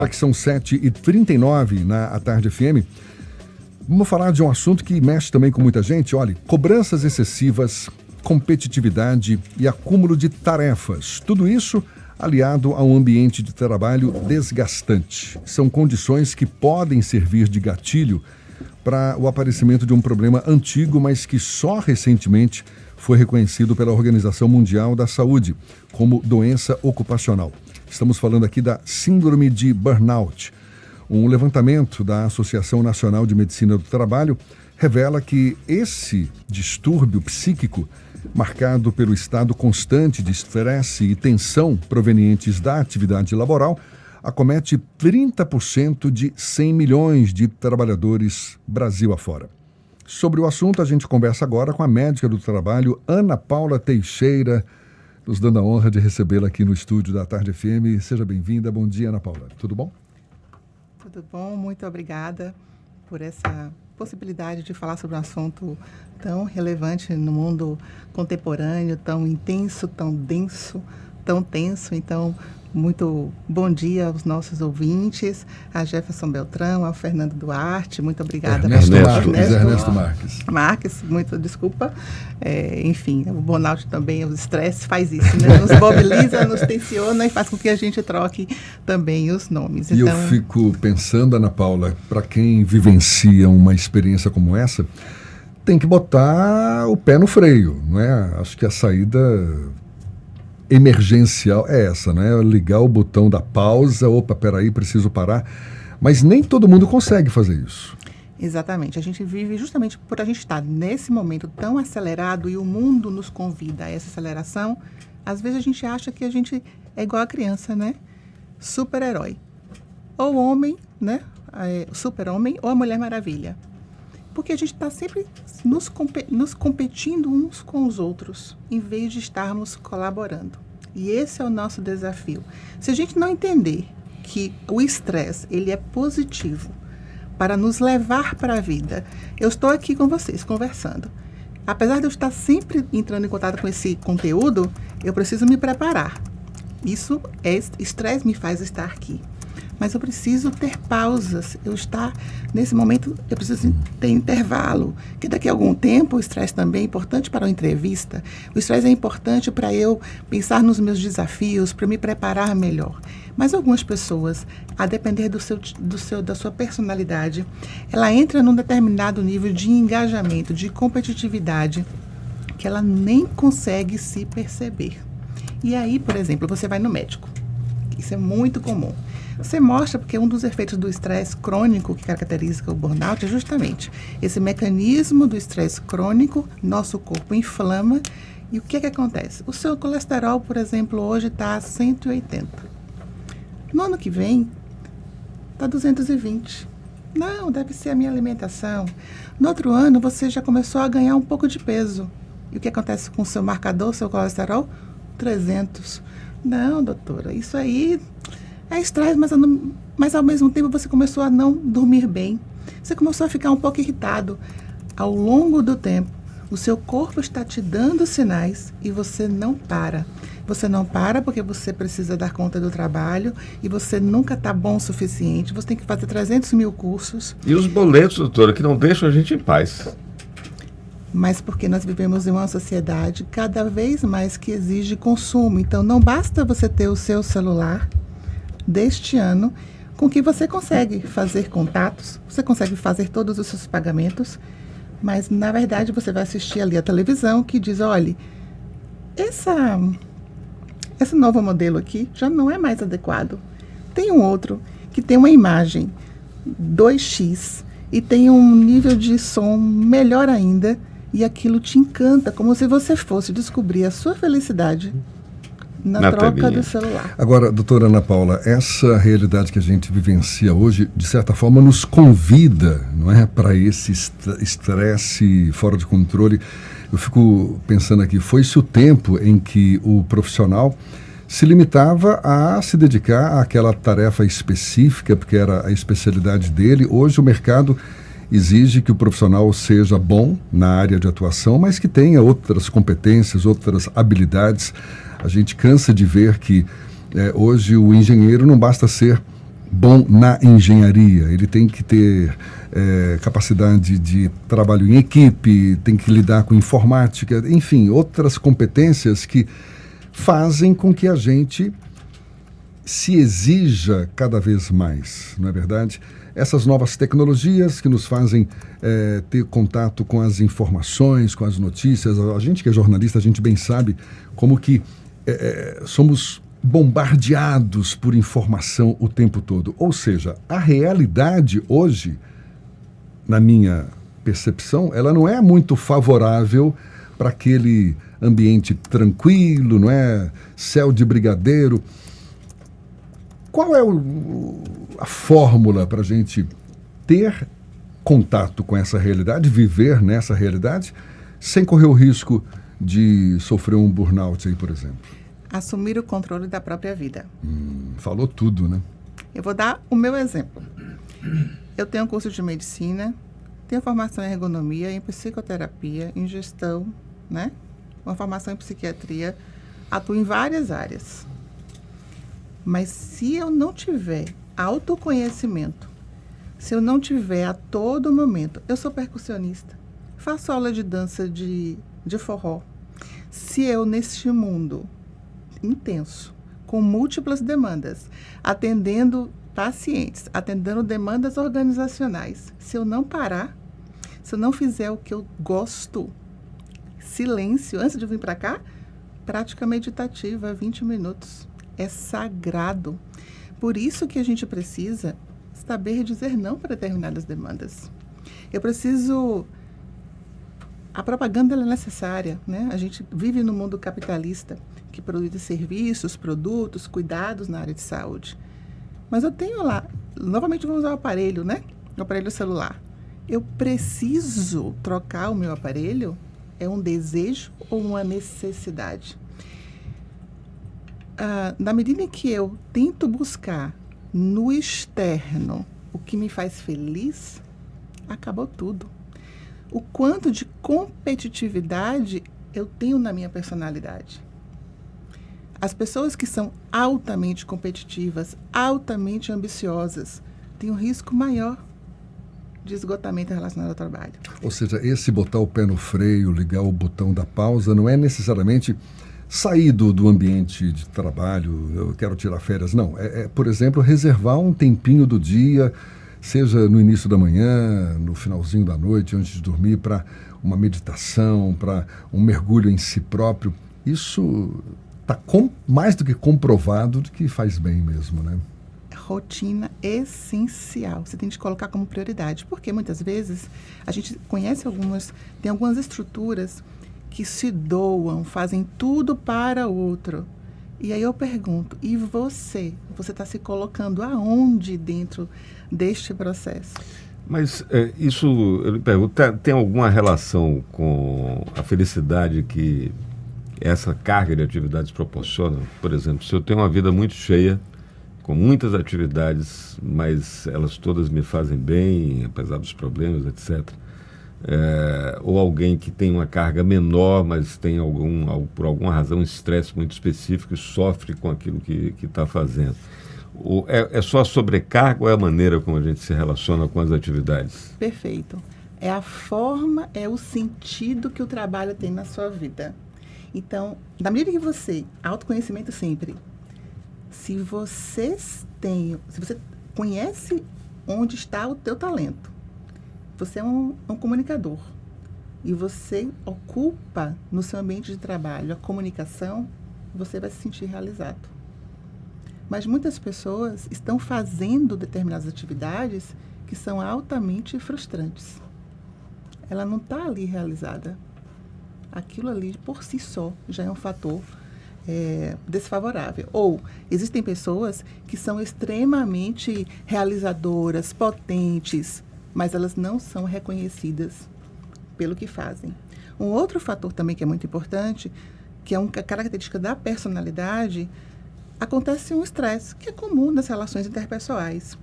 Aqui são 7h39 na Tarde FM. Vamos falar de um assunto que mexe também com muita gente. Olha, cobranças excessivas, competitividade e acúmulo de tarefas. Tudo isso aliado a um ambiente de trabalho desgastante. São condições que podem servir de gatilho para o aparecimento de um problema antigo, mas que só recentemente foi reconhecido pela Organização Mundial da Saúde como doença ocupacional. Estamos falando aqui da Síndrome de Burnout. Um levantamento da Associação Nacional de Medicina do Trabalho revela que esse distúrbio psíquico, marcado pelo estado constante de estresse e tensão provenientes da atividade laboral, acomete 30% de 100 milhões de trabalhadores Brasil afora. Sobre o assunto, a gente conversa agora com a médica do trabalho, Ana Paula Teixeira, nos dando a honra de recebê-la aqui no estúdio da Tarde FM. Seja bem-vinda. Bom dia, Ana Paula. Tudo bom? Tudo bom. Muito obrigada por essa possibilidade de falar sobre um assunto tão relevante no mundo contemporâneo, tão intenso, tão denso, tão tenso. Então, muito bom dia aos nossos ouvintes, a Jefferson Beltrão, ao Fernando Duarte, muito obrigada. Ernesto Marques, muito desculpa. Enfim, o burnout também, o estresse faz isso, né? Nos mobiliza, nos tensiona e faz com que a gente troque também os nomes. E então, eu fico pensando, Ana Paula, para quem vivencia uma experiência como essa, tem que botar o pé no freio, não é? Acho que a saída emergencial é essa, né? Ligar o botão da pausa, opa, peraí, preciso parar. Mas nem todo mundo consegue fazer isso. Exatamente. A gente vive justamente por a gente estar nesse momento tão acelerado e o mundo nos convida a essa aceleração. Às vezes a gente acha que a gente é igual a criança, né? Super-herói. Ou homem, né? Super-homem ou a Mulher Maravilha. Porque a gente está sempre nos competindo uns com os outros, em vez de estarmos colaborando. E esse é o nosso desafio. Se a gente não entender que o estresse, ele é positivo para nos levar para a vida, eu estou aqui com vocês, conversando. Apesar de eu estar sempre entrando em contato com esse conteúdo, eu preciso me preparar. Isso estresse me faz estar aqui. Mas eu preciso ter pausas. Nesse momento, eu preciso ter intervalo. Que daqui a algum tempo, o estresse também é importante para uma entrevista. O estresse é importante para eu pensar nos meus desafios, para me preparar melhor. Mas algumas pessoas, a depender da sua personalidade, ela entra num determinado nível de engajamento, de competitividade, que ela nem consegue se perceber. E aí, por exemplo, você vai no médico. Isso é muito comum. Você mostra, porque um dos efeitos do estresse crônico que caracteriza o burnout é justamente esse mecanismo do estresse crônico, nosso corpo inflama, e o que acontece? O seu colesterol, por exemplo, hoje está a 180. No ano que vem, está 220. Não, deve ser a minha alimentação. No outro ano, você já começou a ganhar um pouco de peso. E o que acontece com o seu marcador, seu colesterol? 300. Não, doutora, isso aí é estresse, mas ao mesmo tempo você começou a não dormir bem. Você começou a ficar um pouco irritado. Ao longo do tempo, o seu corpo está te dando sinais e você não para. Você não para porque você precisa dar conta do trabalho e você nunca está bom o suficiente. Você tem que fazer 300 mil cursos. E os boletos, doutora, que não deixam a gente em paz. Mas porque nós vivemos em uma sociedade cada vez mais que exige consumo. Então, não basta você ter o seu celular deste ano, com que você consegue fazer contatos, você consegue fazer todos os seus pagamentos, mas, na verdade, você vai assistir ali a televisão que diz, olha, esse novo modelo aqui já não é mais adequado. Tem um outro que tem uma imagem 2x e tem um nível de som melhor ainda, e aquilo te encanta, como se você fosse descobrir a sua felicidade na troca do celular. Agora, doutora Ana Paula, essa realidade que a gente vivencia hoje, de certa forma, nos convida, não é, para esse estresse fora de controle. Eu fico pensando aqui, foi-se o tempo em que o profissional se limitava a se dedicar àquela tarefa específica, porque era a especialidade dele. Hoje o mercado exige que o profissional seja bom na área de atuação, mas que tenha outras competências, outras habilidades. A gente cansa de ver que hoje o engenheiro não basta ser bom na engenharia, ele tem que ter capacidade de trabalho em equipe, tem que lidar com informática, enfim, outras competências que fazem com que a gente se exija cada vez mais, não é verdade? Essas novas tecnologias que nos fazem ter contato com as informações, com as notícias. A gente que é jornalista, a gente bem sabe como que somos bombardeados por informação o tempo todo. Ou seja, a realidade hoje, na minha percepção, ela não é muito favorável para aquele ambiente tranquilo, não é? Céu de brigadeiro. Qual é a fórmula para a gente ter contato com essa realidade, viver nessa realidade, sem correr o risco de sofrer um burnout aí, por exemplo? Assumir o controle da própria vida. Falou tudo, né? Eu vou dar o meu exemplo. Eu tenho um curso de medicina, tenho formação em ergonomia, em psicoterapia, em gestão, né? Uma formação em psiquiatria, atuo em várias áreas. Mas se eu não tiver autoconhecimento, se eu não tiver a todo momento, eu sou percussionista, faço aula de dança de forró. Se eu, neste mundo intenso, com múltiplas demandas, atendendo pacientes, atendendo demandas organizacionais, se eu não parar, se eu não fizer o que eu gosto, silêncio, antes de vir para cá, prática meditativa, 20 minutos. É sagrado. Por isso que a gente precisa saber dizer não para determinadas demandas. Eu preciso... A propaganda é necessária, né? A gente vive no mundo capitalista, que produz serviços, produtos, cuidados na área de saúde. Mas eu tenho lá... Novamente vamos ao aparelho, né? O aparelho celular. Eu preciso trocar o meu aparelho? É um desejo ou uma necessidade? Na medida em que eu tento buscar no externo o que me faz feliz, acabou tudo. O quanto de competitividade eu tenho na minha personalidade. As pessoas que são altamente competitivas, altamente ambiciosas, têm um risco maior de esgotamento relacionado ao trabalho. Ou seja, esse botar o pé no freio, ligar o botão da pausa, não é necessariamente sair do ambiente de trabalho, eu quero tirar férias, não. Por exemplo, reservar um tempinho do dia, seja no início da manhã, no finalzinho da noite, antes de dormir, para uma meditação, para um mergulho em si próprio. Isso está mais do que comprovado de que faz bem mesmo, né? Rotina essencial. Você tem que colocar como prioridade, porque muitas vezes a gente conhece tem algumas estruturas que se doam, fazem tudo para o outro. E aí eu pergunto, e você? Você está se colocando aonde dentro deste processo? Mas isso, eu lhe pergunto, tem alguma relação com a felicidade que essa carga de atividades proporciona? Por exemplo, se eu tenho uma vida muito cheia, com muitas atividades, mas elas todas me fazem bem, apesar dos problemas, etc., ou alguém que tem uma carga menor, mas tem por alguma razão um estresse muito específico e sofre com aquilo que está fazendo. É só a sobrecarga ou é a maneira como a gente se relaciona com as atividades? Perfeito. É a forma, é o sentido que o trabalho tem na sua vida. Então, da medida que você, autoconhecimento sempre, se você conhece onde está o teu talento, você é um comunicador e você ocupa no seu ambiente de trabalho a comunicação, você vai se sentir realizado. Mas muitas pessoas estão fazendo determinadas atividades que são altamente frustrantes. Ela não está ali realizada. Aquilo ali, por si só, já é um fator desfavorável. Ou existem pessoas que são extremamente realizadoras, potentes, mas elas não são reconhecidas pelo que fazem. Um outro fator também que é muito importante, que é uma característica da personalidade, acontece um estresse, que é comum nas relações interpessoais.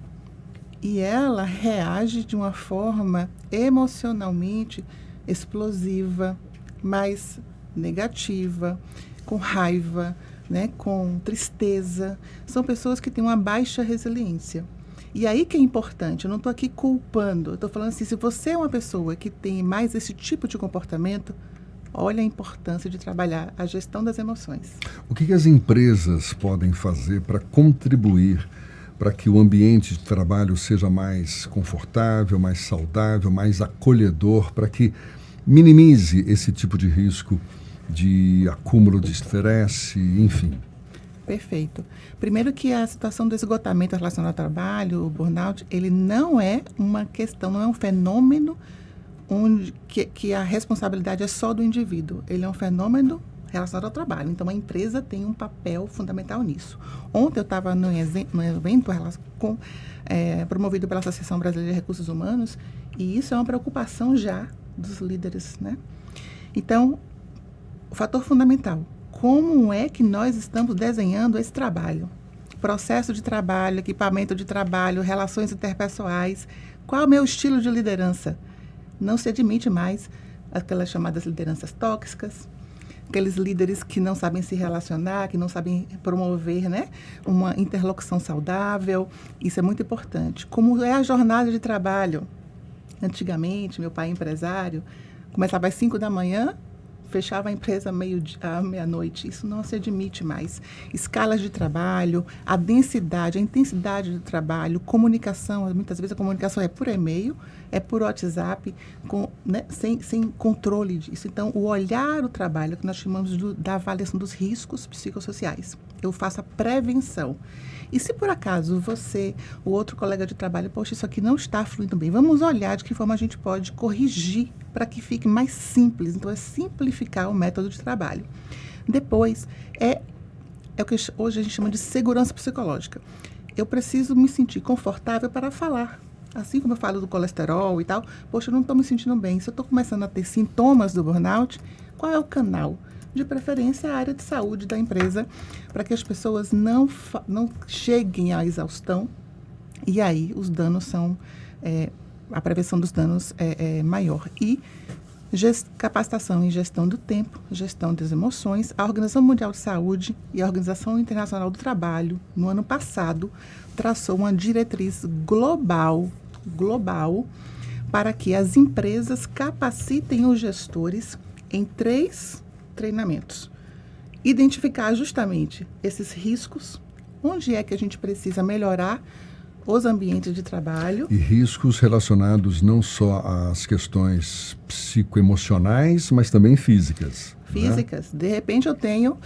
E ela reage de uma forma emocionalmente explosiva, mais negativa, com raiva, né, com tristeza. São pessoas que têm uma baixa resiliência. E aí que é importante, eu não estou aqui culpando, eu estou falando assim, se você é uma pessoa que tem mais esse tipo de comportamento, olha a importância de trabalhar a gestão das emoções. O que as empresas podem fazer para contribuir para que o ambiente de trabalho seja mais confortável, mais saudável, mais acolhedor, para que minimize esse tipo de risco de acúmulo de estresse, enfim? Perfeito. Primeiro que a situação do esgotamento relacionado ao trabalho, o burnout, ele não é uma questão, não é um fenômeno onde que a responsabilidade é só do indivíduo. Ele é um fenômeno relacionado ao trabalho. Então, a empresa tem um papel fundamental nisso. Ontem eu estava num evento promovido pela Associação Brasileira de Recursos Humanos, e isso é uma preocupação já dos líderes, né? Então, o fator fundamental, como é que nós estamos desenhando esse trabalho? Processo de trabalho, equipamento de trabalho, relações interpessoais. Qual é o meu estilo de liderança? Não se admite mais aquelas chamadas lideranças tóxicas, aqueles líderes que não sabem se relacionar, que não sabem promover, né, uma interlocução saudável. Isso é muito importante. Como é a jornada de trabalho? Antigamente, meu pai empresário, começava às 5 da manhã, fechava a empresa à meia-noite. Isso não se admite mais. Escalas de trabalho, a densidade, a intensidade do trabalho, comunicação. Muitas vezes a comunicação é por e-mail, é por WhatsApp, né, sem controle disso. Então, o olhar o trabalho, que nós chamamos da avaliação dos riscos psicossociais. Eu faço a prevenção. E se por acaso você, o outro colega de trabalho, poxa, isso aqui não está fluindo bem, vamos olhar de que forma a gente pode corrigir para que fique mais simples. Então, é simplificar o método de trabalho. Depois, é o que hoje a gente chama de segurança psicológica. Eu preciso me sentir confortável para falar. Assim como eu falo do colesterol e tal, poxa, eu não estou me sentindo bem. Se eu estou começando a ter sintomas do burnout, qual é o canal? De preferência, a área de saúde da empresa, para que as pessoas não cheguem à exaustão. E aí, os danos são... a prevenção dos danos é maior. E capacitação em gestão do tempo, gestão das emoções. A Organização Mundial de Saúde e a Organização Internacional do Trabalho, no ano passado, traçou uma diretriz global para que as empresas capacitem os gestores em 3 treinamentos. Identificar justamente esses riscos, onde é que a gente precisa melhorar os ambientes de trabalho. E riscos relacionados não só às questões psicoemocionais, mas também físicas. Físicas. Né? De repente eu tenho,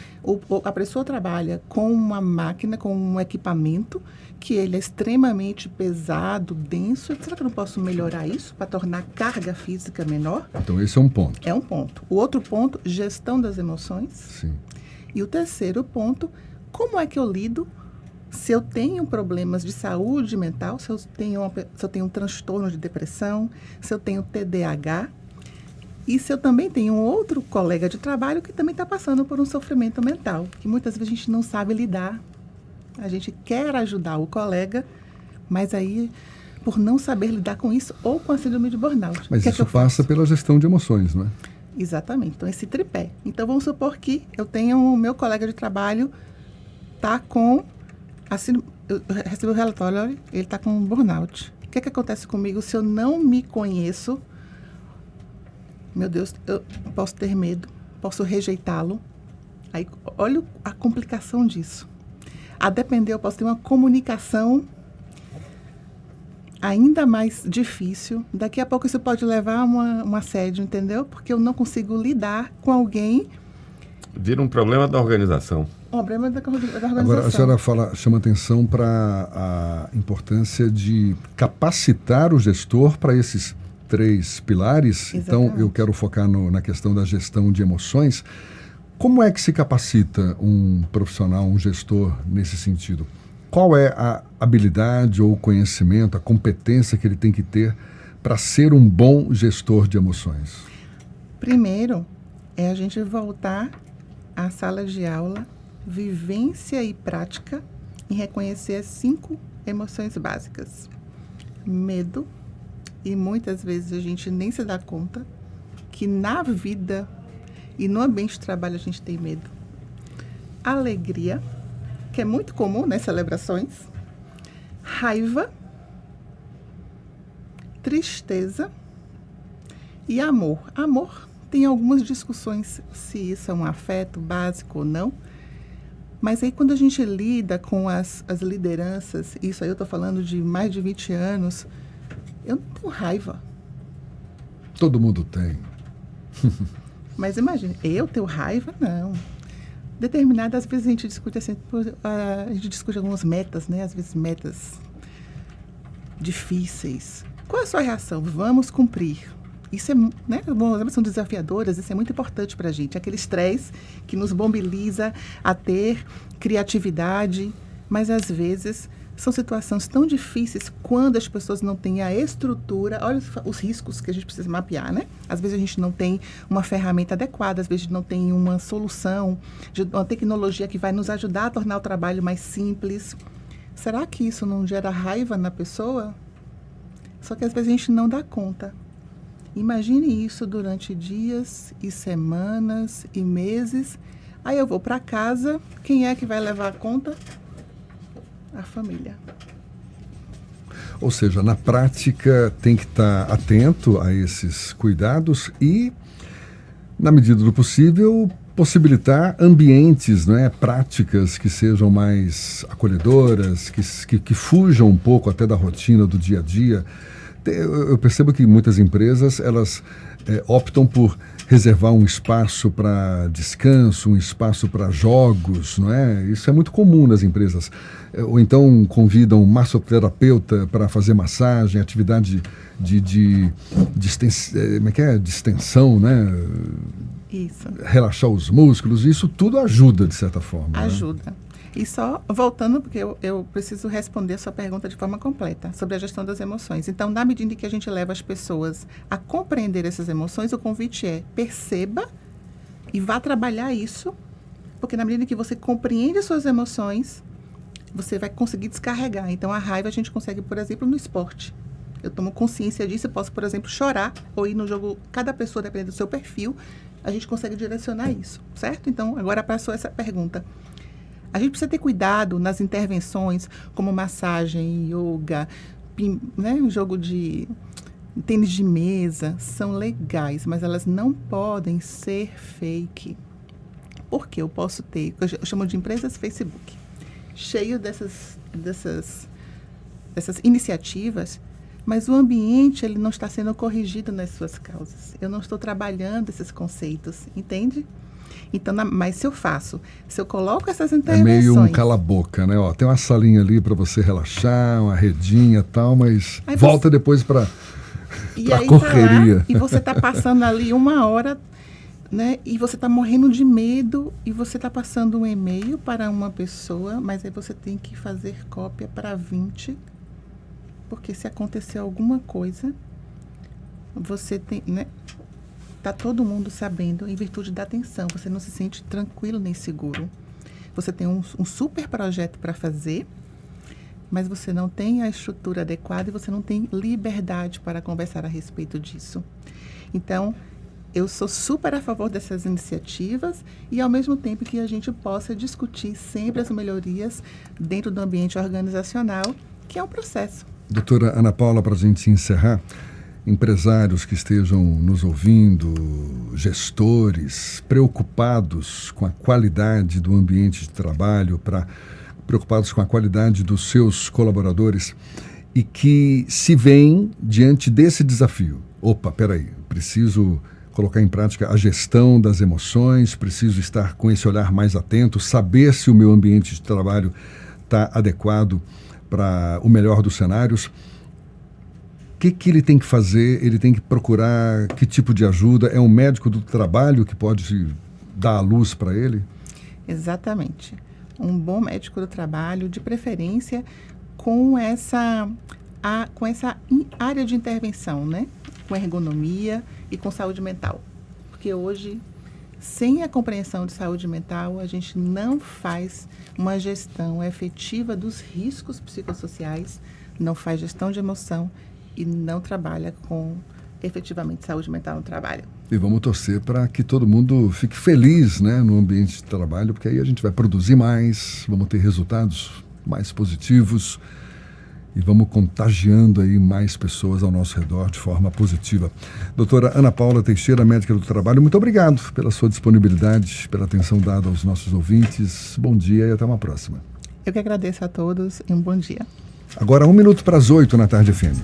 a pessoa trabalha com uma máquina, com um equipamento, que ele é extremamente pesado, denso. Será que eu não posso melhorar isso para tornar a carga física menor? Então esse é um ponto. É um ponto. O outro ponto, gestão das emoções. Sim. E o terceiro ponto, como é que eu lido se eu tenho problemas de saúde mental, se eu tenho um transtorno de depressão, se eu tenho TDAH, e se eu também tenho um outro colega de trabalho que também está passando por um sofrimento mental, que muitas vezes a gente não sabe lidar. A gente quer ajudar o colega, mas aí, por não saber lidar com isso, ou com a síndrome de burnout. Mas isso passa pela gestão de emoções, não é? Exatamente. Então, esse tripé. Então, vamos supor que eu tenho o meu colega de trabalho está com... eu recebi o relatório, olha, ele está com burnout. O que acontece comigo se eu não me conheço? Meu Deus, eu posso ter medo, posso rejeitá-lo. Aí, olha a complicação disso. A depender, eu posso ter uma comunicação ainda mais difícil. Daqui a pouco isso pode levar a um assédio, entendeu? Porque eu não consigo lidar com alguém. Vira um problema da organização. Um problema da organização. Agora, a senhora chama atenção para a importância de capacitar o gestor para esses 3 pilares. Exatamente. Então, eu quero focar na questão da gestão de emoções. Como é que se capacita um profissional, um gestor nesse sentido? Qual é a habilidade ou conhecimento, a competência que ele tem que ter para ser um bom gestor de emoções? Primeiro, é a gente voltar à sala de aula, vivência e prática, em reconhecer as 5 emoções básicas. Medo, e muitas vezes a gente nem se dá conta que na vida e no ambiente de trabalho a gente tem medo. Alegria, que é muito comum nas celebrações. Raiva, tristeza e amor. Amor, tem algumas discussões se isso é um afeto básico ou não, mas aí quando a gente lida com as lideranças, isso aí eu estou falando de mais de 20 anos, eu não tenho raiva. Todo mundo tem. Mas imagine, eu tenho raiva? Não. Determinadas vezes a gente discute assim, a gente discute algumas metas, né? Às vezes metas difíceis. Qual é a sua reação? Vamos cumprir. Isso é, né? Bom, as são desafiadoras, isso é muito importante para a gente. Aquele estresse que nos mobiliza a ter criatividade, mas às vezes são situações tão difíceis quando as pessoas não têm a estrutura. Olha os riscos que a gente precisa mapear, né? Às vezes a gente não tem uma ferramenta adequada, às vezes não tem uma solução, uma tecnologia que vai nos ajudar a tornar o trabalho mais simples. Será que isso não gera raiva na pessoa? Só que às vezes a gente não dá conta. Imagine isso durante dias e semanas e meses. Aí eu vou para casa, quem é que vai levar a conta? A família. Ou seja, na prática tem que estar atento a esses cuidados e, na medida do possível, possibilitar ambientes, não é, práticas que sejam mais acolhedoras, que fujam um pouco até da rotina do dia a dia. Eu percebo que muitas empresas, elas optam por reservar um espaço para descanso, um espaço para jogos, não é? Isso é muito comum nas empresas. Ou então convidam um massoterapeuta para fazer massagem, atividade de distensão, né? Isso. Relaxar os músculos, isso tudo ajuda, de certa forma. Ajuda. Né? E só voltando, porque eu preciso responder a sua pergunta de forma completa, sobre a gestão das emoções. Então, na medida em que a gente leva as pessoas a compreender essas emoções, o convite é perceba e vá trabalhar isso, porque na medida em que você compreende as suas emoções, você vai conseguir descarregar. Então, a raiva a gente consegue, por exemplo, no esporte. Eu tomo consciência disso, eu posso, por exemplo, chorar ou ir no jogo. Cada pessoa, dependendo do seu perfil, a gente consegue direcionar isso, certo? Então, agora passou essa pergunta. A gente precisa ter cuidado nas intervenções, como massagem, yoga, né, um jogo de tênis de mesa, são legais, mas elas não podem ser fake. Porque eu posso ter, eu chamo de empresas Facebook, cheio dessas iniciativas, mas o ambiente ele não está sendo corrigido nas suas causas. Eu não estou trabalhando esses conceitos, entende? Então, mas se eu coloco essas intervenções... É meio um cala-boca, né? Ó, tem uma salinha ali para você relaxar, uma redinha e tal, mas aí volta depois para a correria. Tá lá, e você está passando ali 1 hora, né? E você está morrendo de medo e você está passando um e-mail para uma pessoa, mas aí você tem que fazer cópia para 20, porque se acontecer alguma coisa, você tem, né? Está todo mundo sabendo em virtude da atenção. Você não se sente tranquilo nem seguro. Você tem um super projeto para fazer, mas você não tem a estrutura adequada e você não tem liberdade para conversar a respeito disso. Então, eu sou super a favor dessas iniciativas e, ao mesmo tempo, que a gente possa discutir sempre as melhorias dentro do ambiente organizacional, que é um processo. Doutora Ana Paula, para a gente encerrar, empresários que estejam nos ouvindo, gestores preocupados com a qualidade do ambiente de trabalho, preocupados com a qualidade dos seus colaboradores e que se veem diante desse desafio. Opa, peraí, preciso colocar em prática a gestão das emoções, preciso estar com esse olhar mais atento, saber se o meu ambiente de trabalho está adequado para o melhor dos cenários. O que ele tem que fazer? Ele tem que procurar que tipo de ajuda? É um médico do trabalho que pode dar a luz para ele? Exatamente. Um bom médico do trabalho, de preferência com essa área de intervenção, né? Com ergonomia e com saúde mental. Porque hoje, sem a compreensão de saúde mental, a gente não faz uma gestão efetiva dos riscos psicossociais, não faz gestão de emoção e não trabalha com efetivamente saúde mental no trabalho. E vamos torcer para que todo mundo fique feliz, né, no ambiente de trabalho, porque aí a gente vai produzir mais, vamos ter resultados mais positivos e vamos contagiando aí mais pessoas ao nosso redor de forma positiva. Doutora Ana Paula Teixeira, médica do trabalho, muito obrigado pela sua disponibilidade, pela atenção dada aos nossos ouvintes. Bom dia e até uma próxima. Eu que agradeço a todos e um bom dia. Agora 1 minuto para as 8 na Tarde FM.